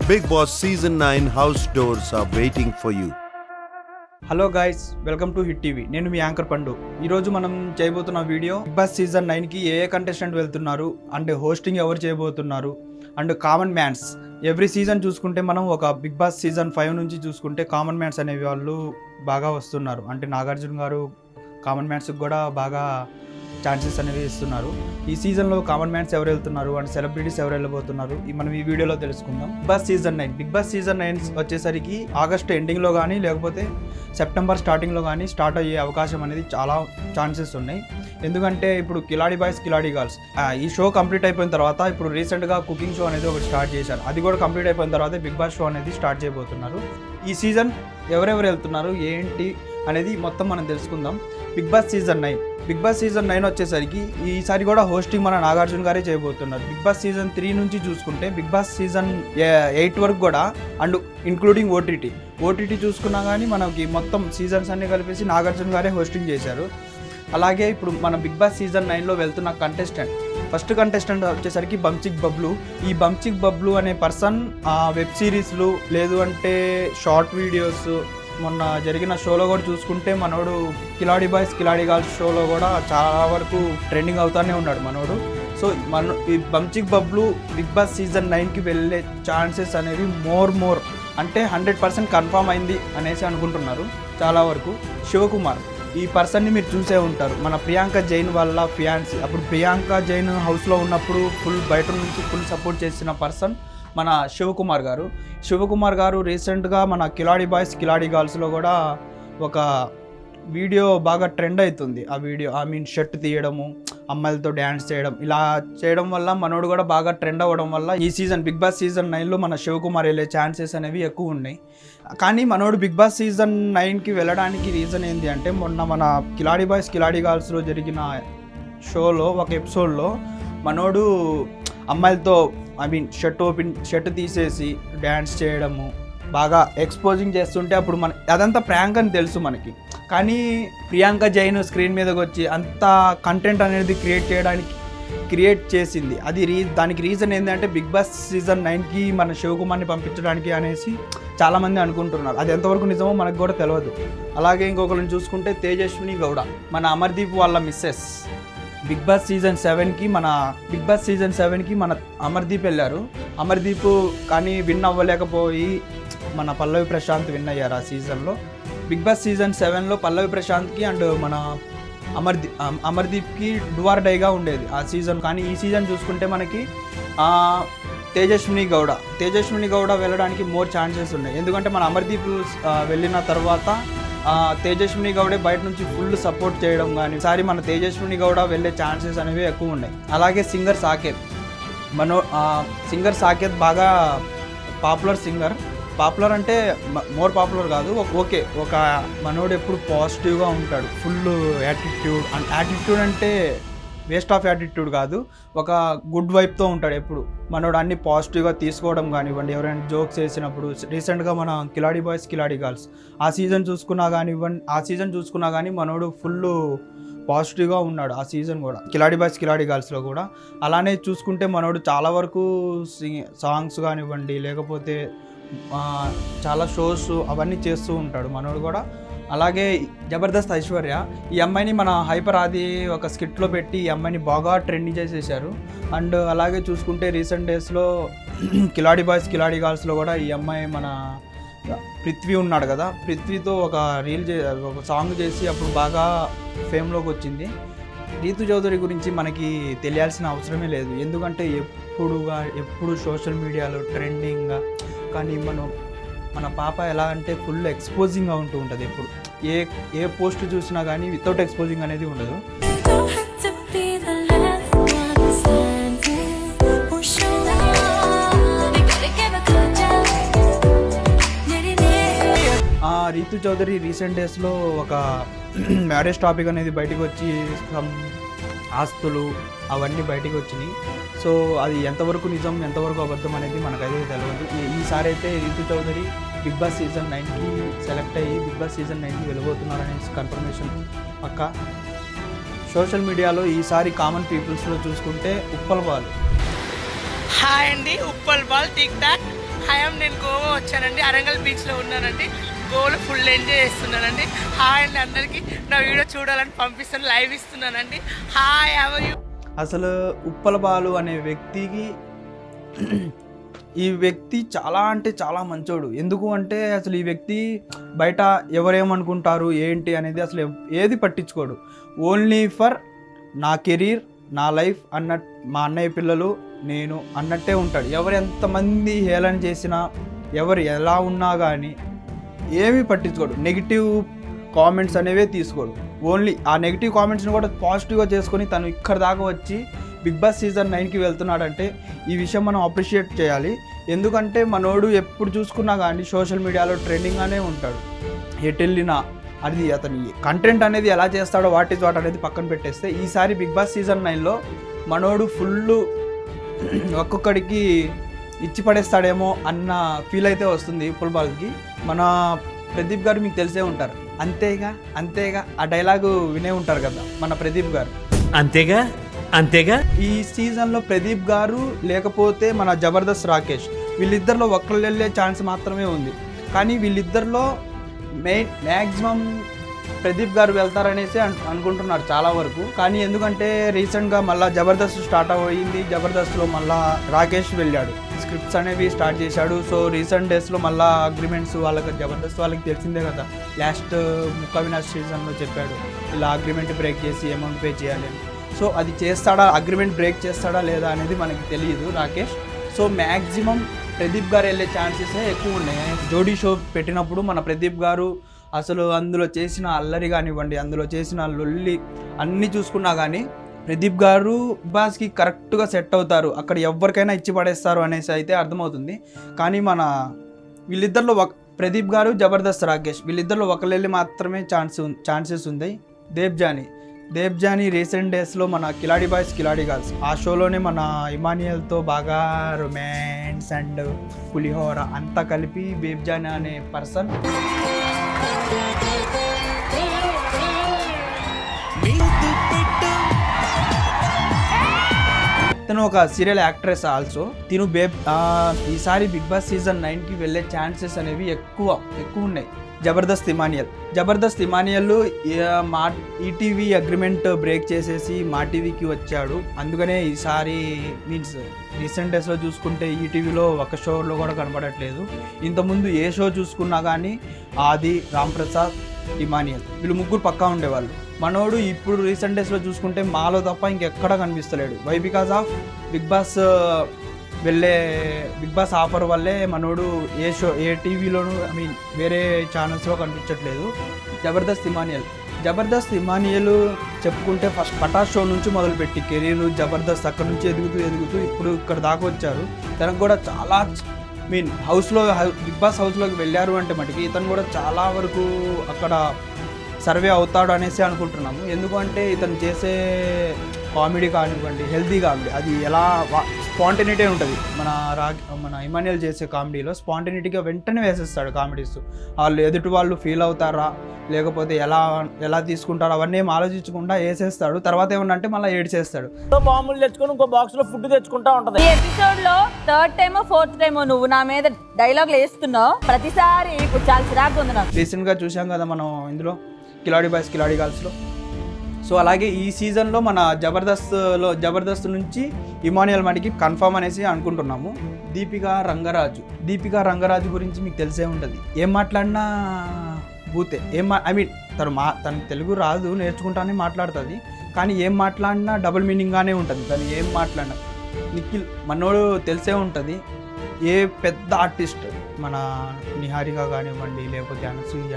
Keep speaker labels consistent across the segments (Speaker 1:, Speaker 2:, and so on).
Speaker 1: Bigg Boss Season 9 house doors are waiting for you.
Speaker 2: Hello guys, welcome to hit TV. నేను మీ anchor పండు. ఈరోజు మనం చేయబోతున్న video big boss season 9కి ఏ కంటెస్టెంట్ వెళ్తున్నారు అండ్ హోస్టింగ్ ఎవరు చేయబోతున్నారు and common mans. Every season చూసుకుంటే మనం ఒక బిగ్ బాస్ సీజన్ 5 నుంచి చూసుకుంటే కామన్ మ్యాన్స్ అనే వాళ్ళు బాగా వస్తున్నారు. అంటే నాగార్జున గారు కామన్ మ్యాన్స్కి కూడా బాగా ఛాన్సెస్ అనేవి ఇస్తున్నారు. ఈ సీజన్లో కామన్ మ్యాన్స్ ఎవరు వెళ్తున్నారు అండ్ సెలబ్రిటీస్ ఎవరు వెళ్ళబోతున్నారు మనం ఈ వీడియోలో తెలుసుకుందాం. బిగ్ బాస్ సీజన్ 9 వచ్చేసరికి ఆగస్ట్ ఎండింగ్లో కానీ లేకపోతే సెప్టెంబర్ స్టార్టింగ్లో కానీ స్టార్ట్ అయ్యే అవకాశం అనేది చాలా ఛాన్సెస్ ఉన్నాయి. ఎందుకంటే ఇప్పుడు కిలాడి బాయ్స్ కిలాడి గర్ల్స్ ఈ షో కంప్లీట్ అయిపోయిన తర్వాత ఇప్పుడు రీసెంట్గా కుకింగ్ షో అనేది ఒకటి స్టార్ట్ చేశారు. అది కూడా కంప్లీట్ అయిపోయిన తర్వాత బిగ్ బాస్ షో అనేది స్టార్ట్ చేయబోతున్నారు. ఈ సీజన్ ఎవరెవరు వెళ్తున్నారు ఏంటి అనేది మొత్తం మనం తెలుసుకుందాం. బిగ్ బాస్ సీజన్ 9 వచ్చేసరికి ఈసారి కూడా హోస్టింగ్ మన నాగార్జున గారే చేయబోతున్నారు. బిగ్ బాస్ సీజన్ 3 నుంచి చూసుకుంటే బిగ్ బాస్ సీజన్ 8 వరకు కూడా అండ్ ఇంక్లూడింగ్ ఓటీటీ చూసుకున్నా కానీ మనకి మొత్తం సీజన్స్ అన్ని కలిపేసి నాగార్జున గారే హోస్టింగ్ చేశారు. అలాగే ఇప్పుడు మన బిగ్ బాస్ సీజన్ 9లో వెళ్తున్న ఫస్ట్ కంటెస్టెంట్ వచ్చేసరికి బంచిక్ బబ్లు. ఈ బంచిక్ బబ్లు అనే పర్సన్ వెబ్ సిరీస్లు లేదు అంటే షార్ట్ వీడియోస్ మొన్న జరిగిన షోలో కూడా చూసుకుంటే మనోడు కిలాడి బాయ్స్ కిలాడి గర్ల్స్ షోలో కూడా చాలా వరకు ట్రెండింగ్ అవుతానే ఉన్నాడు మనోడు. సో ఈ బంచిక్ బబ్లు బిగ్ బాస్ సీజన్ 9కి వెళ్ళే ఛాన్సెస్ అనేవి మోర్ అంటే 100% కన్ఫామ్ అయింది అనేసి అనుకుంటున్నారు చాలా వరకు. శివకుమార్ ఈ పర్సన్ని మీరు చూసే ఉంటారు, మన ప్రియాంక జైన్ వాళ్ళ ఫియాన్సీ. అప్పుడు ప్రియాంక జైన్ హౌస్లో ఉన్నప్పుడు బయట నుంచి ఫుల్ సపోర్ట్ చేసిన పర్సన్ మన శివకుమార్ గారు రీసెంట్గా మన కిలాడి బాయ్స్ కిలాడి గర్ల్స్లో కూడా ఒక వీడియో బాగా ట్రెండ్ అవుతుంది. ఆ వీడియో షర్ట్ తీయడము, అమ్మాయిలతో డ్యాన్స్ చేయడం, ఇలా చేయడం వల్ల మనోడు కూడా బాగా ట్రెండ్ అవ్వడం వల్ల ఈ సీజన్ బిగ్ బాస్ సీజన్ 9లో మన శివకుమార్ వెళ్ళే ఛాన్సెస్ అనేవి ఎక్కువ ఉన్నాయి. కానీ మనోడు బిగ్ బాస్ సీజన్ 9కి వెళ్ళడానికి రీజన్ ఏంటి అంటే మొన్న మన కిలాడి బాయ్స్ కిలాడి గర్ల్స్లో జరిగిన షోలో ఒక ఎపిసోడ్లో మనోడు అమ్మాయిలతో షర్ట్ తీసేసి డ్యాన్స్ చేయడము, బాగా ఎక్స్పోజింగ్ చేస్తుంటే అప్పుడు అదంతా ప్రాంక్ అని తెలుసు మనకి. కానీ ప్రియాంక జైన్ స్క్రీన్ మీదకి వచ్చి అంత కంటెంట్ అనేది క్రియేట్ చేసింది. దానికి రీజన్ ఏంటంటే బిగ్ బాస్ సీజన్ 9కి మన శివకుమార్ని పంపించడానికి అనేసి చాలామంది అనుకుంటున్నారు. అది ఎంతవరకు నిజమో మనకు కూడా తెలియదు. అలాగే ఇంకొకరిని చూసుకుంటే తేజస్విని గౌడ, మన అమర్దీప్ వాళ్ళ మిస్సెస్. బిగ్ బాస్ సీజన్ 7కి మన అమర్దీప్ వెళ్ళారు. అమర్దీప్ కానీ విన్ అవ్వలేకపోయి మన పల్లవి ప్రశాంత్ విన్ అయ్యారు ఆ సీజన్లో. బిగ్ బాస్ సీజన్ 7లో పల్లవి ప్రశాంత్కి అండ్ మన అమర్దీప్కి డువార్ డైగా ఉండేది ఆ సీజన్. కానీ ఈ సీజన్ చూసుకుంటే మనకి తేజస్విని గౌడ వెళ్ళడానికి మోర్ ఛాన్సెస్ ఉన్నాయి. ఎందుకంటే మన అమర్దీప్ వెళ్ళిన తర్వాత తేజస్విని గౌడే బయట నుంచి ఫుల్ సపోర్ట్ చేయడం కానీ ఈసారి మన తేజస్విని గౌడ వెళ్ళే ఛాన్సెస్ అనేవి ఎక్కువ ఉన్నాయి. అలాగే సింగర్ సాకేత్ బాగా పాపులర్ అంటే మోర్ పాపులర్ కాదు, ఓకే. ఒక మనోడు ఎప్పుడు పాజిటివ్గా ఉంటాడు, ఫుల్ యాటిట్యూడ్ అంటే వేస్ట్ ఆఫ్ యాటిట్యూడ్ కాదు, ఒక గుడ్ వైబ్తో ఉంటాడు ఎప్పుడు. మనోడు అన్ని పాజిటివ్గా తీసుకోవడం కానివ్వండి, ఎవరైనా జోక్స్ వేసినప్పుడు. రీసెంట్గా మన కిలాడి బాయ్స్ కిలాడి గర్ల్స్ ఆ సీజన్ చూసుకున్నా కానీ మనోడు ఫుల్ పాజిటివ్గా ఉన్నాడు ఆ సీజన్ కూడా, కిలాడి బాయ్స్ కిలాడి గర్ల్స్లో కూడా. అలానే చూసుకుంటే మనోడు చాలా వరకు సాంగ్స్ కానివ్వండి లేకపోతే చాలా షోస్ అవన్నీ చేస్తూ ఉంటాడు మనోడు కూడా. అలాగే జబర్దస్త్ ఐశ్వర్య, ఈ అమ్మాయిని మన హైపర్ ఆది ఒక స్కిట్లో పెట్టి ఈ అమ్మాయిని బాగా ట్రెండింగ్ చేసేసారు. అండ్ అలాగే చూసుకుంటే రీసెంట్ డేస్లో కిలాడి బాయ్స్ కిలాడి గర్ల్స్లో కూడా ఈ అమ్మాయి మన పృథ్వీ ఉన్నాడు కదా, పృథ్వీతో ఒక సాంగ్ చేసి అప్పుడు బాగా ఫేమ్లోకి వచ్చింది. రీతు చౌదరి గురించి మనకి తెలియాల్సిన అవసరమే లేదు, ఎందుకంటే ఎప్పుడు సోషల్ మీడియాలో ట్రెండింగ్గా. కానీ మన పాప ఎలా అంటే ఫుల్ ఎక్స్పోజింగ్గా ఉంటూ ఉంటుంది. ఎప్పుడు ఏ పోస్ట్ చూసినా కానీ వితౌట్ ఎక్స్పోజింగ్ అనేది ఉండదు. రీతు చౌదరి రీసెంట్ డేస్లో ఒక మ్యారేజ్ టాపిక్ అనేది బయటకు వచ్చి ఆస్తులు అవన్నీ బయటకు వచ్చినాయి. సో అది ఎంతవరకు నిజం ఎంతవరకు అబద్ధం అనేది మనకైతే తెలియదు. ఈసారి అయితే Ritu Chowdary big boss season 9కి సెలెక్ట్ అయ్యి బిగ్ బాస్ సీజన్ 9కి వెళ్ళబోతున్నారనేసి కన్ఫర్మేషన్ పక్కా. సోషల్ మీడియాలో ఈసారి కామన్ పీపుల్స్లో చూసుకుంటే ఉప్పల్ బాల్.
Speaker 3: హాయ్ అండి, Uppal ball tick talk. Hi నేను గోవా వచ్చానండి, అరంగల్ బీచ్లో ఉన్నానండి. గోవాలో ఫుల్ ఎంజాయ్ చేస్తున్నానండి. హాయ్ అండి, అందరికీ నా వీడియో చూడాలని పంపిస్తాను, లైవ్ ఇస్తున్నానండి. Hi, how are you?
Speaker 2: అసలు ఉప్పల బాలు అనే వ్యక్తికి ఈ వ్యక్తి చాలా అంటే చాలా మంచోడు. ఎందుకు అంటే అసలు ఈ వ్యక్తి బయట ఎవరేమనుకుంటారు ఏంటి అనేది అసలు ఏది పట్టించుకోడు. ఓన్లీ ఫర్ నా కెరీర్, నా లైఫ్ అన్నట్టు, మా అన్నయ్య పిల్లలు, నేను అన్నట్టే ఉంటాడు. ఎవరు ఎంతమంది హేళన చేసినా, ఎవరు ఎలా ఉన్నా కానీ ఏమీ పట్టించుకోడు. నెగిటివ్ కామెంట్స్ అనేవే తీసుకోడు. ఓన్లీ ఆ నెగిటివ్ కామెంట్స్ని కూడా పాజిటివ్గా చేసుకొని తను ఇక్కడ దాకా వచ్చి బిగ్ బాస్ సీజన్ 9కి వెళ్తున్నాడంటే ఈ విషయం మనం అప్రిషియేట్ చేయాలి. ఎందుకంటే మనోడు ఎప్పుడు చూసుకున్నా కానీ సోషల్ మీడియాలో ట్రెండింగ్గానే ఉంటాడు. ఎటు వెళ్ళినా అది అతని కంటెంట్ అనేది ఎలా చేస్తాడో వాట్ ఈజ్ వాట్ అనేది పక్కన పెట్టేస్తే, ఈసారి బిగ్ బాస్ సీజన్ 9లో మనోడు ఫుల్ ఒక్కొక్కడికి ఇచ్చి పడేస్తాడేమో అన్న ఫీల్ అయితే వస్తుంది ఉప్పల్ బాల్కి. మన ప్రదీప్ గారు మీకు తెలిసే ఉంటారు, అంతేగా అంతేగా ఆ డైలాగు వినే ఉంటారు కదా మన ప్రదీప్ గారు.
Speaker 4: అంతేగా అంతేగా
Speaker 2: ఈ సీజన్లో ప్రదీప్ గారు లేకపోతే మన జబర్దస్త్ రాకేష్, వీళ్ళిద్దరిలో ఒక్కళ్ళు వెళ్ళే ఛాన్స్ మాత్రమే ఉంది. కానీ వీళ్ళిద్దరిలో మ్యాక్సిమం ప్రదీప్ గారు వెళ్తారనేసి అనుకుంటున్నారు చాలా వరకు. కానీ ఎందుకంటే రీసెంట్గా మళ్ళీ జబర్దస్త్ స్టార్ట్ అయ్యింది, జబర్దస్త్లో మళ్ళీ రాకేష్ వెళ్ళాడు, స్క్రిప్ట్స్ అనేవి స్టార్ట్ చేశాడు. సో రీసెంట్ డేస్లో మళ్ళీ అగ్రిమెంట్స్ వాళ్ళకి జబర్దస్త్ వాళ్ళకి తెలిసిందే కదా, లాస్ట్ ముక్క వినాష్ సీజన్లో చెప్పాడు ఇలా అగ్రిమెంట్ బ్రేక్ చేసి అమౌంట్ పే చేయాలి అని. సో అది చేస్తాడా, అగ్రిమెంట్ బ్రేక్ చేస్తాడా లేదా అనేది మనకి తెలియదు రాకేష్. సో మ్యాక్సిమం ప్రదీప్ గారు వెళ్ళే ఛాన్సెసే ఎక్కువ ఉన్నాయి. జోడీ షో పెట్టినప్పుడు మన ప్రదీప్ గారు అసలు అందులో చేసిన అల్లరి కానివ్వండి, అందులో చేసిన లొల్లి అన్నీ చూసుకున్నా కానీ ప్రదీప్ గారు బిగ్ బాస్కి కరెక్ట్గా సెట్ అవుతారు, అక్కడ ఎవరికైనా ఇచ్చి పడేస్తారు అనేసి అయితే అర్థమవుతుంది. కానీ మన వీళ్ళిద్దరిలో ప్రదీప్ గారు, జబర్దస్త్ రాకేష్ వీళ్ళిద్దరిలో ఒకళ్ళు వెళ్ళి మాత్రమే ఛాన్సెస్ ఉంది. దేబ్జానీ రీసెంట్ డేస్లో మన కిలాడి బాయ్స్ కిలాడి గర్ల్స్ ఆ షోలోనే మన ఇమానియల్తో బాగా రొమాన్స్ అండ్ పులిహోర అంతా కలిపి దేబ్జానీ అనే పర్సన్ తను ఒక సీరియల్ యాక్ట్రెస్ ఆల్సో. తిను ఈసారి బిగ్ బాస్ సీజన్ 9కి వెళ్ళే ఛాన్సెస్ అనేవి ఎక్కువ ఉన్నాయి. జబర్దస్త్ ఇమానియల్ మా ఈటీవీ అగ్రిమెంట్ బ్రేక్ చేసేసి మా టీవీకి వచ్చాడు. అందుకనే ఈసారి మీన్స్ రీసెంట్ డేస్లో చూసుకుంటే ఈటీవీలో ఒక షోలో కూడా కనపడట్లేదు. ఇంతకుముందు ఏ షో చూసుకున్నా కానీ ఆది, రామ్ ప్రసాద్, ఇమానియల్ వీళ్ళు ముగ్గురు పక్కా ఉండేవాళ్ళు. మనోడు ఇప్పుడు రీసెంట్ డేస్లో చూసుకుంటే మాలో తప్ప ఇంకెక్కడా కనిపిస్తలేడు. Why because of Bigg Boss offer వల్లే మనోడు ఏ టీవీలోనూ వేరే ఛానల్స్లో కనిపించట్లేదు. జబర్దస్త్ ఇమానియల్ చెప్పుకుంటే ఫస్ట్ పటాస్ షో నుంచి మొదలుపెట్టి కెరీర్ జబర్దస్త్ అక్కడ నుంచి ఎదుగుతూ ఇప్పుడు ఇక్కడ దాకా వచ్చారు. తనకు కూడా చాలా బిగ్ బాస్ హౌస్లోకి వెళ్ళారు అంటే మటుకి ఇతను కూడా చాలా వరకు అక్కడ సర్వే అవుతాడు అనేసి అనుకుంటున్నాము. ఎందుకంటే ఇతను చేసే కామెడీ కానివ్వండి, హెల్తీ కామెడీ, అది ఎలా స్పాంటనిటీ ఉంటుంది. మన ఇమానియల్ చేసే కామెడీలో స్పాంటనిటీగా వెంటనే వేసేస్తాడు కామెడీస్. వాళ్ళు ఎదుటి వాళ్ళు ఫీల్ అవుతారా లేకపోతే ఎలా తీసుకుంటారు అవన్నీ ఏం ఆలోచించకుండా వేసేస్తాడు. తర్వాత ఏమన్నా అంటే మళ్ళీ ఏడ్చేస్తాడు.
Speaker 5: మామూలు తెచ్చుకొని ఇంకో బాక్స్ లో ఫుడ్ తెచ్చుకుంటా ఉంటది.
Speaker 6: ఈ ఎపిసోడ్ లో థర్డ్ టైమో ఫోర్త్ టైమో నువ్వు నా మీద డైలాగ్లు వేస్తున్నావు. ప్రతిసారి ఇప్పుడు చాలా చిరాకు ఉంది నాకు.
Speaker 2: రీసెంట్ గా చూసాం కదా మనం ఇందులో కిలాడి బాయ్స్ కిలాడి గర్ల్స్లో. సో అలాగే ఈ సీజన్లో మన జబర్దస్త్ నుంచి ఇమానియల్ మడికి కన్ఫర్మ్ అనేసి అనుకుంటున్నాము. దీపికా రంగరాజు గురించి మీకు తెలిసే ఉంటుంది. ఏం మాట్లాడినా బూతే, తను తెలుగు రాదు, నేర్చుకుంటానే మాట్లాడుతుంది. కానీ ఏం మాట్లాడినా డబుల్ మీనింగ్గానే ఉంటుంది. తను ఏం మాట్లాడినా నిఖిల్ మనోడు తెలిసే ఉంటుంది. ఏ పెద్ద ఆర్టిస్ట్ మన నిహారిక కానివ్వండి లేకపోతే అనసూయ,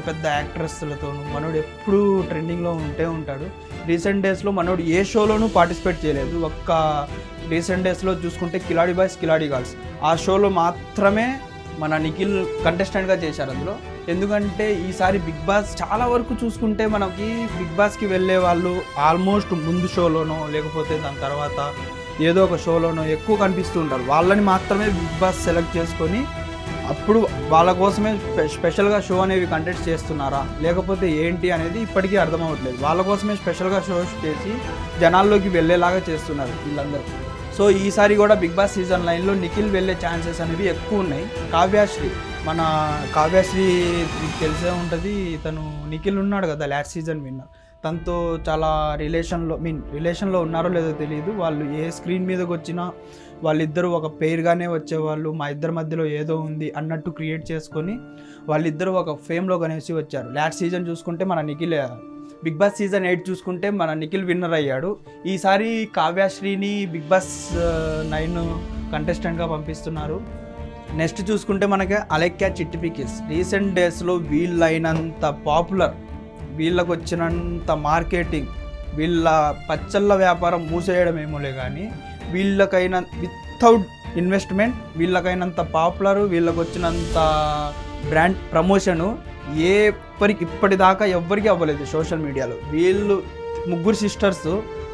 Speaker 2: పెద్ద యాక్ట్రెస్లతోనూ మనోడు ఎప్పుడూ ట్రెండింగ్లో ఉంటాడు. రీసెంట్ డేస్లో మనోడు ఏ షోలోనూ పార్టిసిపేట్ చేయలేదు. రీసెంట్ డేస్లో చూసుకుంటే కిలాడి బాయ్స్ కిలాడి గర్ల్స్ ఆ షోలో మాత్రమే మన నిఖిల్ కంటెస్టెంట్గా చేశారు అందులో. ఎందుకంటే ఈసారి బిగ్ బాస్ చాలా వరకు చూసుకుంటే మనకి బిగ్ బాస్కి వెళ్ళే వాళ్ళు ఆల్మోస్ట్ ముందు షోలోనో లేకపోతే దాని తర్వాత ఏదో ఒక షోలోనో ఎక్కువ కనిపిస్తూ ఉంటారు. వాళ్ళని మాత్రమే బిగ్ బాస్ సెలెక్ట్ చేసుకొని అప్పుడు వాళ్ళ కోసమే స్పెషల్గా షో అనేవి కండక్ట్ చేస్తున్నారా లేకపోతే ఏంటి అనేది ఇప్పటికీ అర్థమవట్లేదు. వాళ్ళ కోసమే స్పెషల్గా షోస్ చేసి జనాల్లోకి వెళ్ళేలాగా చేస్తున్నారు వీళ్ళందరూ. సో ఈసారి కూడా బిగ్ బాస్ సీజన్ 9లో నిఖిల్ వెళ్ళే ఛాన్సెస్ అనేవి ఎక్కువ ఉన్నాయి. కావ్యాశ్రీ, మన కావ్యాశ్రీ మీకు తెలిసే ఉంటుంది, తను నిఖిల్ ఉన్నాడు కదా లాస్ట్ సీజన్ విన్నర్, తనతో చాలా రిలేషన్లో ఉన్నారో లేదో తెలియదు. వాళ్ళు ఏ స్క్రీన్ మీదకి వచ్చినా వాళ్ళిద్దరూ ఒక పెయిర్గానే వచ్చేవాళ్ళు, మా ఇద్దరి మధ్యలో ఏదో ఉంది అన్నట్టు క్రియేట్ చేసుకొని వాళ్ళిద్దరూ ఒక ఫేమ్లో కనేసి వచ్చారు. లాస్ట్ సీజన్ చూసుకుంటే మన నిఖిల్, బిగ్ బాస్ సీజన్ 8 చూసుకుంటే మన నిఖిల్ విన్నర్ అయ్యాడు. ఈసారి కావ్యాశ్రీని బిగ్ బాస్ 9 కంటెస్టెంట్గా పంపిస్తున్నారు. నెక్స్ట్ చూసుకుంటే మనకి అలెక్యా చిట్టి పికిల్స్. రీసెంట్ డేస్లో వీళ్ళైనంత పాపులర్, వీళ్ళకు వచ్చినంత మార్కెటింగ్, వీళ్ళ పచ్చళ్ళ వ్యాపారం మూసేయడం ఏమోలే కానీ వీళ్ళకైనా వితౌట్ ఇన్వెస్ట్మెంట్ వీళ్ళకైనంత పాపులర్, వీళ్ళకి వచ్చినంత బ్రాండ్ ప్రమోషను ఇప్పటిదాకా ఎవ్వరికి అవ్వలేదు సోషల్ మీడియాలో. వీళ్ళు ముగ్గురు సిస్టర్స్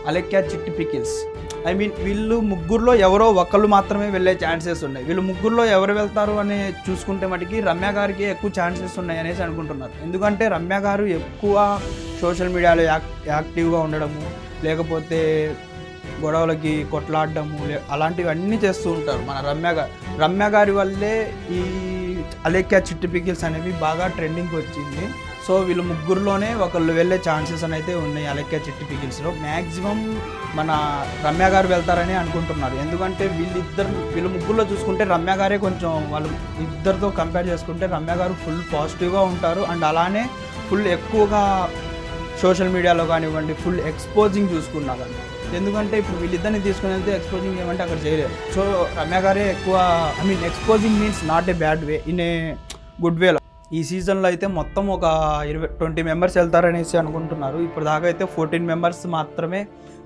Speaker 2: అలెక్యా చిట్టి పికిల్స్, వీళ్ళు ముగ్గురులో ఎవరో ఒకళ్ళు మాత్రమే వెళ్ళే ఛాన్సెస్ ఉన్నాయి. వీళ్ళు ముగ్గురులో ఎవరు వెళ్తారు అని చూసుకుంటే మటుకి రమ్య గారికి ఎక్కువ ఛాన్సెస్ ఉన్నాయి అనేసి అనుకుంటున్నారు. ఎందుకంటే రమ్య గారు ఎక్కువ సోషల్ మీడియాలో యాక్టివ్గా ఉండడము, లేకపోతే గొడవలకి కొట్లాడడము అలాంటివన్నీ చేస్తూ ఉంటారు మన రమ్య గారి వల్లే ఈ అలెక్యా చిట్టి పికిల్స్ అనేవి బాగా ట్రెండింగ్కి వచ్చింది. సో వీళ్ళు ముగ్గురులోనే ఒకళ్ళు వెళ్ళే ఛాన్సెస్ అయితే ఉన్నాయి. అలెక్యా చిట్టి పికిల్స్లో మ్యాక్సిమం మన రమ్య గారు వెళ్తారని అనుకుంటున్నారు. ఎందుకంటే వీళ్ళు ముగ్గురులో చూసుకుంటే రమ్య గారే కొంచెం, వాళ్ళు ఇద్దరితో కంపేర్ చేసుకుంటే రమ్య గారు ఫుల్ పాజిటివ్గా ఉంటారు. అండ్ అలానే ఫుల్ ఎక్కువగా సోషల్ మీడియాలో కానివ్వండి ఫుల్ ఎక్స్పోజింగ్ చూసుకున్నా కానీ, ఎందుకంటే ఇప్పుడు వీళ్ళిద్దరిని తీసుకుని వెళ్తే ఎక్స్పోజింగ్ ఏమంటే అక్కడ చేయలేదు. సో రమ్య గారే ఎక్కువ, exposing means not a bad way, in a good వేలో. ఈ సీజన్లో అయితే మొత్తం ఒక 20 మెంబర్స్ వెళ్తారనేసి అనుకుంటున్నారు. ఇప్పుడు దాకా అయితే 14 మెంబర్స్ మాత్రమే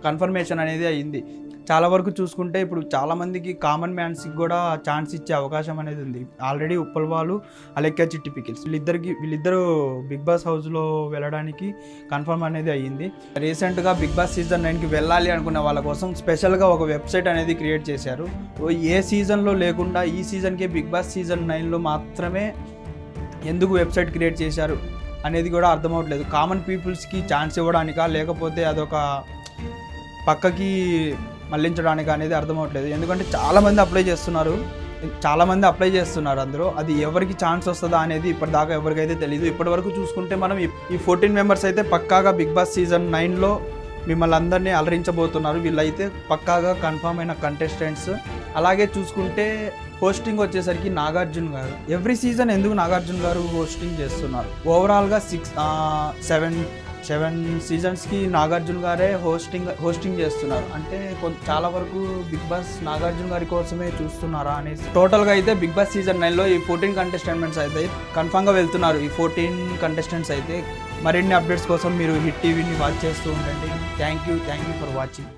Speaker 2: కన్ఫర్మేషన్ అనేది అయ్యింది. చాలా వరకు చూసుకుంటే ఇప్పుడు చాలామందికి కామన్ మ్యాన్స్కి కూడా ఛాన్స్ ఇచ్చే అవకాశం అనేది ఉంది. ఆల్రెడీ ఉప్పల్ వాళ్ళు, అలెక్యా చిట్టి పికిల్స్ వీళ్ళిద్దరూ బిగ్ బాస్ హౌస్లో వెళ్ళడానికి కన్ఫర్మ్ అనేది అయ్యింది. రీసెంట్గా బిగ్ బాస్ సీజన్ 9కి వెళ్ళాలి అనుకున్న వాళ్ళ కోసం స్పెషల్గా ఒక వెబ్సైట్ అనేది క్రియేట్ చేశారు. ఏ సీజన్లో లేకుండా ఈ సీజన్కే బిగ్ బాస్ సీజన్ 9లో మాత్రమే ఎందుకు వెబ్సైట్ క్రియేట్ చేశారు అనేది కూడా అర్థమవట్లేదు. కామన్ పీపుల్స్కి ఛాన్స్ ఇవ్వడానికా లేకపోతే అదొక పక్కకి మళ్ళించడానికి అనేది అర్థమవట్లేదు. ఎందుకంటే చాలామంది అప్లై చేస్తున్నారు అందరూ. అది ఎవరికి ఛాన్స్ వస్తుందా అనేది ఇప్పటిదాకా ఎవరికైతే తెలియదు. ఇప్పటివరకు చూసుకుంటే మనం ఈ 14 మెంబర్స్ అయితే పక్కాగా బిగ్ బాస్ సీజన్ 9లో మిమ్మల్ని అందరినీ అలరించబోతున్నారు. వీళ్ళైతే పక్కాగా కన్ఫర్మ్ అయిన కంటెస్టెంట్స్. అలాగే చూసుకుంటే హోస్టింగ్ వచ్చేసరికి నాగార్జున గారు. ఎవ్రీ సీజన్ ఎందుకు నాగార్జున గారు హోస్టింగ్ చేస్తున్నారు? ఓవరాల్గా 7 సీజన్స్కి నాగార్జున గారే హోస్టింగ్ చేస్తున్నారు. అంటే చాలా వరకు బిగ్ బాస్ నాగార్జున గారి కోసమే చూస్తున్నారా అనేసి. టోటల్గా అయితే బిగ్ బాస్ సీజన్ 9లో ఈ 14 కంటెస్టెంట్స్ అయితే కన్ఫామ్గా వెళ్తున్నారు. ఈ 14 కంటెస్టెంట్స్ అయితే మరిన్ని అప్డేట్స్ కోసం మీరు హిట్ టీవీని వాచ్ చేస్తూ ఉండండి. Thank you for watching.